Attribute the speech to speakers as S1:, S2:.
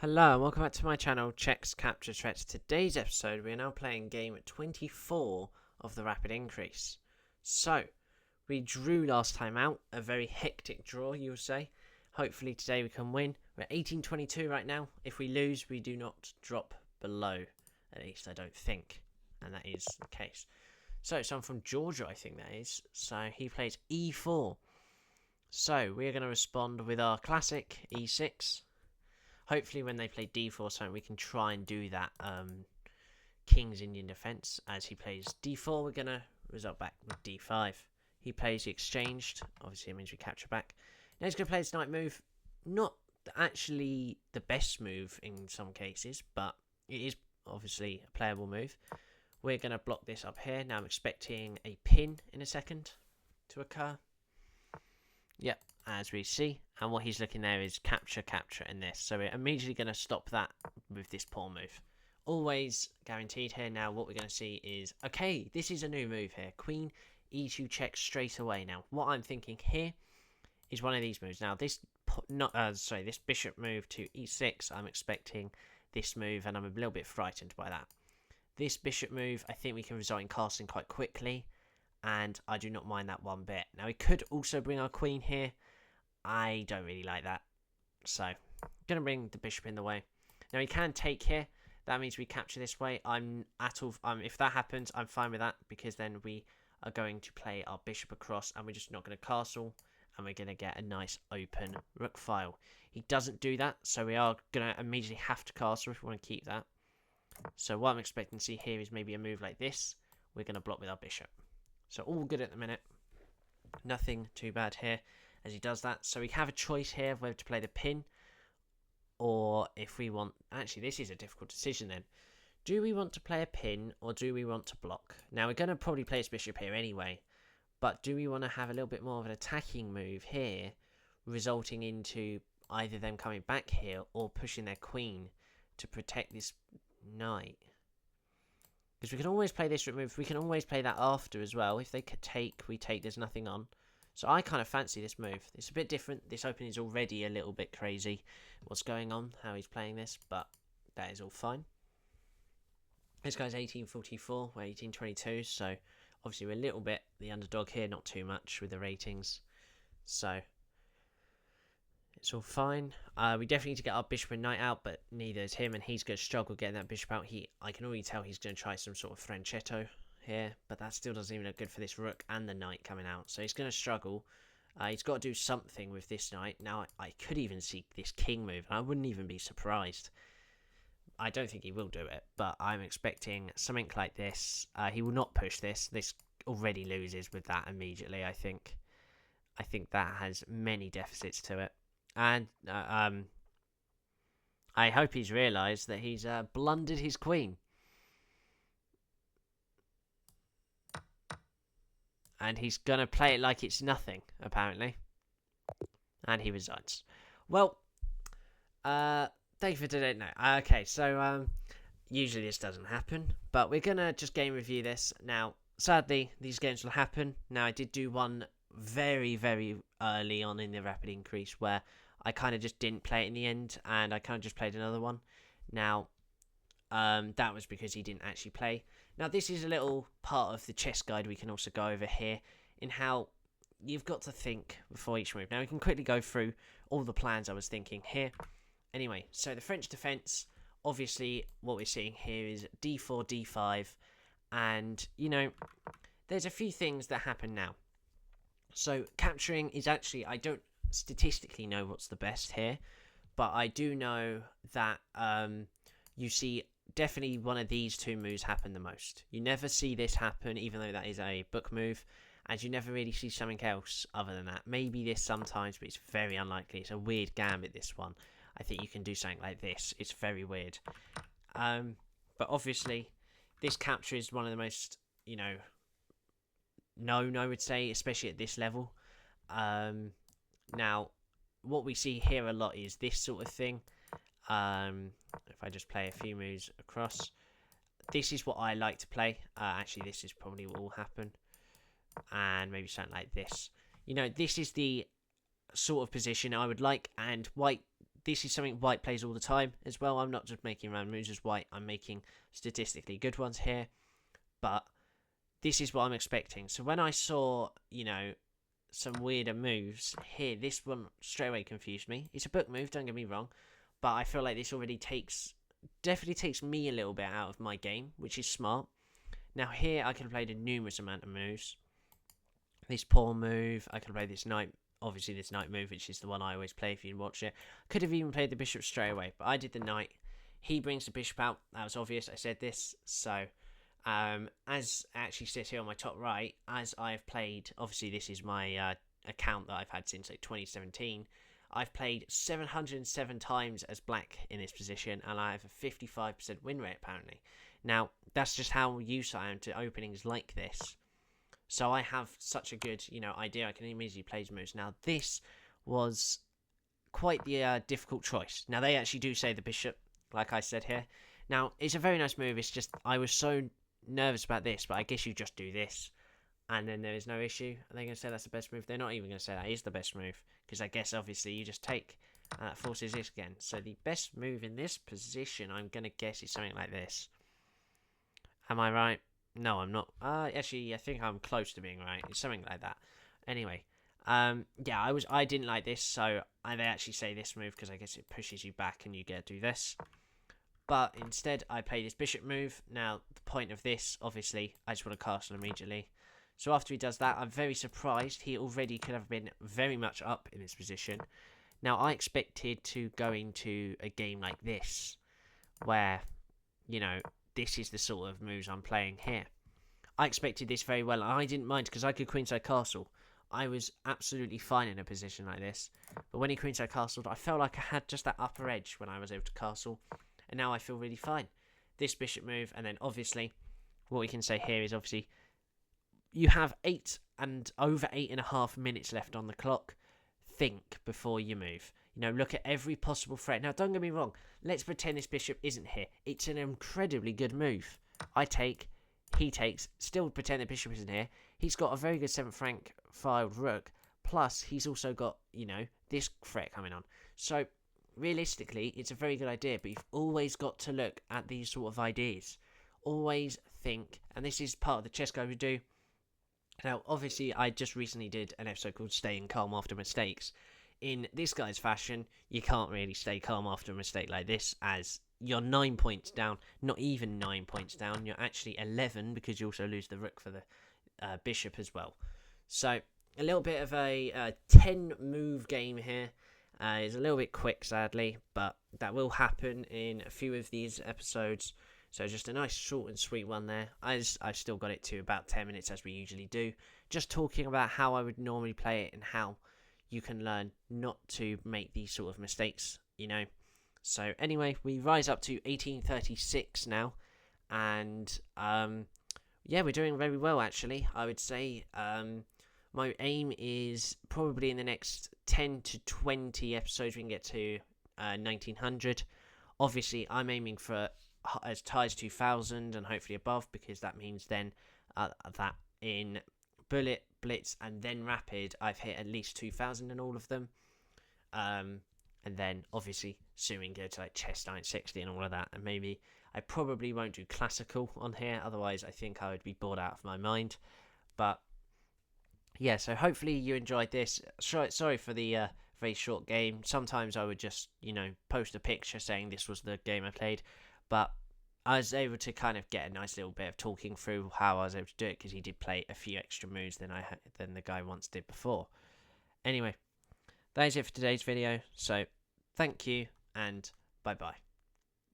S1: Hello and welcome back to my channel, Checks Capture Threats. Today's episode, we are now playing game 24 of the Rapid Increase. So, we drew last time out, a very hectic draw, you would say. Hopefully today we can win. We're at 1822 right now. If we lose, we do not drop below. At least I don't think. And that is the case. So, someone from Georgia, I think that is. So, he plays e4. So, we're going to respond with our classic e6. Hopefully when they play d4 something, we can try and do that King's Indian defense. As he plays d4, we're going to result back with d5. He plays the exchanged. Obviously, it means we capture back. Now he's going to play his knight move. Not actually the best move in some cases, but it is obviously a playable move. We're going to block this up here. Now I'm expecting a pin in a second to occur. Yep, as we see. And what he's looking there is capture, in this. So we're immediately going to stop that with this pawn move. Always guaranteed here. Now what we're going to see is, okay, this is a new move here. Queen e2 check straight away. Now what I'm thinking here is one of these moves. Now this this bishop move to e6, I'm expecting this move and I'm a little bit frightened by that. This bishop move, I think we can result in castling quite quickly. And I do not mind that one bit. Now we could also bring our queen here. I don't really like that. So, I'm going to bring the bishop in the way. Now, he can take here. That means we capture this way. If that happens, I'm fine with that. Because then we are going to play our bishop across. And we're just not going to castle. And we're going to get a nice open rook file. He doesn't do that. So, we are going to immediately have to castle if we want to keep that. So, what I'm expecting to see here is maybe a move like this. We're going to block with our bishop. So, all good at the minute. Nothing too bad here as he does that. So we have a choice here of whether to play the pin or if we want... Actually, this is a difficult decision then. Do we want to play a pin or do we want to block? Now, we're going to probably play his bishop here anyway, but do we want to have a little bit more of an attacking move here, resulting into either them coming back here or pushing their queen to protect this knight? Because we can always play this rook move. We can always play that after as well. If they take, we take. There's nothing on. So I kind of fancy this move. It's a bit different. This opening is already a little bit crazy. What's going on, how he's playing this, but that is all fine. This guy's 1844, we're 1822, so obviously we're a little bit the underdog here, not too much with the ratings. So it's all fine. We definitely need to get our bishop and knight out, but neither is him, and he's going to struggle getting that bishop out. I can already tell he's going to try some sort of Franchetto here, but that still doesn't even look good for this rook and the knight coming out. So he's going to struggle. He's got to do something with this knight. Now, I could even see this king move, and I wouldn't even be surprised. I don't think he will do it, but I'm expecting something like this. He will not push this. This already loses with that immediately, I think. I think that has many deficits to it. And I hope he's realised that he's blundered his queen. And he's going to play it like it's nothing, apparently. And he resigns. Well, thank you for today. No, okay, so usually this doesn't happen. But we're going to just game review this. Now, sadly, these games will happen. Now, I did do one very, very early on in the Rapid Increase where I kind of just didn't play it in the end. And I kind of just played another one. Now, that was because he didn't actually play. Now, this is a little part of the chess guide we can also go over here in how you've got to think before each move. Now, we can quickly go through all the plans I was thinking here. Anyway, so the French defense, obviously, what we're seeing here is d4, d5, and, you know, there's a few things that happen now. So, capturing is actually, I don't statistically know what's the best here, but I do know that you see definitely one of these two moves happen the most. You never see this happen, even though that is a book move, and you never really see something else other than that. Maybe this sometimes, but it's very unlikely. It's a weird gambit, this one. I think you can do something like this. It's very weird. But obviously, this capture is one of the most, you know, known, I would say, especially at this level. Now, what we see here a lot is this sort of thing. If I just play a few moves across, this is what I like to play. Actually, this is probably what will happen, and maybe something like this. You know, this is the sort of position I would like, and white this is something white plays all the time as well. I'm not just making random moves as white. I'm making statistically good ones here. But this is what I'm expecting. So when I saw, some weirder moves here, this one straight away confused me. It's a book move, don't get me wrong. But I feel like this already definitely takes me a little bit out of my game, which is smart. Now here I could have played a numerous amount of moves. This pawn move, I could have played this knight, obviously this knight move, which is the one I always play if you watch it. Could have even played the bishop straight away, but I did the knight. He brings the bishop out, that was obvious, I said this. So, as I actually says here on my top right, as I've played, obviously this is my account that I've had since like 2017, I've played 707 times as black in this position, and I have a 55% win rate apparently. Now, that's just how used I am to openings like this. So I have such a good, idea. I can immediately play these moves. Now, this was quite the difficult choice. Now, they actually do say the bishop, like I said here. Now, it's a very nice move. It's just, I was so nervous about this, but I guess you just do this, and then there is no issue. Are they going to say that's the best move? They're not even going to say that is the best move, because I guess, obviously, you just take, and that forces this again. So the best move in this position, I'm going to guess, is something like this. Am I right? No, I'm not. Actually, I think I'm close to being right. It's something like that. Anyway, yeah, I didn't like this, so they actually say this move because I guess it pushes you back and you get to do this. But instead, I play this bishop move. Now, the point of this, obviously, I just want to castle immediately. So after he does that, I'm very surprised. He already could have been very much up in this position. Now, I expected to go into a game like this, where, this is the sort of moves I'm playing here. I expected this very well, and I didn't mind because I could queenside castle. I was absolutely fine in a position like this. But when he queenside castled, I felt like I had just that upper edge when I was able to castle, and now I feel really fine. This bishop move, and then obviously, what we can say here is obviously, you have over 8.5 minutes left on the clock. Think before you move. Look at every possible threat. Now, don't get me wrong. Let's pretend this bishop isn't here. It's an incredibly good move. I take, he takes, still pretend the bishop isn't here. He's got a very good 7th rank filed rook. Plus, he's also got, this threat coming on. So, realistically, it's a very good idea. But you've always got to look at these sort of ideas. Always think, and this is part of the chess guide we do. Now, obviously, I just recently did an episode called Staying Calm After Mistakes. In this guy's fashion, you can't really stay calm after a mistake like this, as you're 9 points down. Not even 9 points down. You're actually 11 because you also lose the rook for the bishop as well. So, a little bit of a 10-move game here. It's a little bit quick, sadly, but that will happen in a few of these episodes. So just a nice short and sweet one there. I've still got it to about 10 minutes as we usually do. Just talking about how I would normally play it and how you can learn not to make these sort of mistakes, So anyway, we rise up to 1836 now. And yeah, we're doing very well actually. I would say my aim is probably in the next 10 to 20 episodes we can get to 1900. Obviously, I'm aiming for as high as 2000 and hopefully above, because that means then that in bullet, blitz, and then rapid, I've hit at least 2000 in all of them. And then obviously soon we can go to like chess 960 and all of that. And maybe I probably won't do classical on here, otherwise I think I would be bored out of my mind. But yeah, so hopefully you enjoyed this. Sorry for the very short game. Sometimes I would just post a picture saying this was the game I played. But I was able to kind of get a nice little bit of talking through how I was able to do it, because he did play a few extra moves than the guy once did before. Anyway, that is it for today's video. So thank you and bye bye.